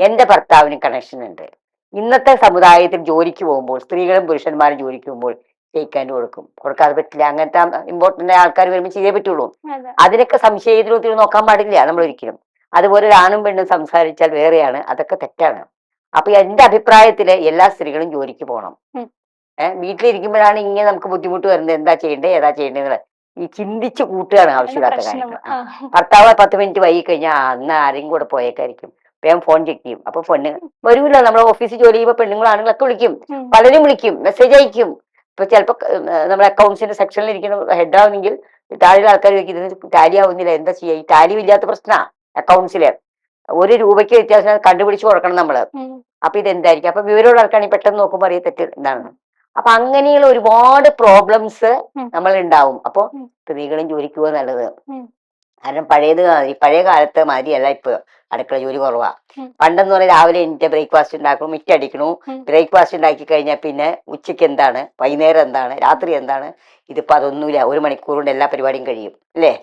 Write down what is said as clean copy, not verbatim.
എന്റെ ഭർത്താവിന് കണക്ഷൻ ഉണ്ട്. ഇന്നത്തെ സമുദായത്തിൽ ജോലിക്ക് പോകുമ്പോൾ സ്ത്രീകളും പുരുഷന്മാരും ജോലിക്ക് പോകുമ്പോൾ ഷെയ്ക്ക് കൊടുക്കാതെ പറ്റില്ല. അങ്ങനത്തെ ഇമ്പോർട്ടന്റ് ആൾക്കാർ വരുമ്പോൾ ചെയ്തേ പറ്റുള്ളൂ. അതിനൊക്കെ സംശയത്തിൽ നോക്കാൻ പാടില്ല നമ്മൾ ഒരിക്കലും. അതുപോലെ ഒരു ആണും പെണ്ണും സംസാരിച്ചാൽ വേറെയാണ്, അതൊക്കെ തെറ്റാണ്. അപ്പൊ എന്റെ അഭിപ്രായത്തില് എല്ലാ സ്ത്രീകളും ജോലിക്ക് പോകണം. വീട്ടിലിരിക്കുമ്പോഴാണ് ഇങ്ങനെ നമുക്ക് ബുദ്ധിമുട്ട് വരുന്നത്. എന്താ ചെയ്യേണ്ടത് ഏതാ ചെയ്യേണ്ടത് ഈ ചിന്തിച്ച് കൂട്ടുകയാണ് ആവശ്യമില്ലാത്ത കാര്യങ്ങൾ. ഭർത്താവ് 10 മിനിറ്റ് വൈകി കഴിഞ്ഞാൽ അന്ന് ആരെയും കൂടെ പോയേക്കായിരിക്കും. വേഗം ഫോൺ ചെക്ക് ചെയ്യും. അപ്പൊ പെണ്ണ് വരൂല. നമ്മളെ ഓഫീസിൽ ജോലി ചെയ്യുമ്പോൾ പെണ്ണുങ്ങളും ആണുങ്ങളൊക്കെ വിളിക്കും, പലരും വിളിക്കും, മെസ്സേജ് അയക്കും. ഇപ്പൊ ചിലപ്പോ നമ്മുടെ അക്കൗണ്ട്സിന്റെ സെക്ഷനിൽ ഇരിക്കുന്ന ഹെഡ് ആവുന്നെങ്കിൽ താഴെ ആൾക്കാർ ചോദിക്കും ഇതിന് ടാലി ആവുന്നില്ല, എന്താ ചെയ്യുക? ഈ ടാലി ഇല്ലാത്ത പ്രശ്നമാണ് അക്കൗണ്ട്സില്. 1 രൂപയ്ക്ക് വ്യത്യാസം കണ്ടുപിടിച്ച് കൊടുക്കണം നമ്മള്. അപ്പൊ ഇതെന്തായിരിക്കും? അപ്പൊ വിവരമുള്ള ആൾക്കാണെങ്കിൽ പെട്ടെന്ന് നോക്കുമ്പോൾ അറിയ തെറ്റ് എന്താണ്. അപ്പൊ അങ്ങനെയുള്ള ഒരുപാട് പ്രോബ്ലംസ് നമ്മൾ ഉണ്ടാവും. അപ്പൊ സ്ത്രീകളും ജോലിക്ക് പോകാൻ നല്ലത്. കാരണം പഴയ കാലത്ത് മാതിരിയല്ല ഇപ്പൊ അടുക്കള ജോലി കുറവാ. പണ്ടെന്ന് പറഞ്ഞാൽ രാവിലെ എണീറ്റ് ബ്രേക്ക്ഫാസ്റ്റ് ഉണ്ടാക്കണം, മിറ്റടിക്കണു, ബ്രേക്ക്ഫാസ്റ്റ് ഉണ്ടാക്കി കഴിഞ്ഞാൽ പിന്നെ ഉച്ചയ്ക്ക് എന്താണ്, വൈകുന്നേരം എന്താണ്, രാത്രി എന്താണ്. ഇതിപ്പോ അതൊന്നുമില്ല. 1 മണിക്കൂർ കൊണ്ട് എല്ലാ പരിപാടിയും കഴിയും അല്ലേ?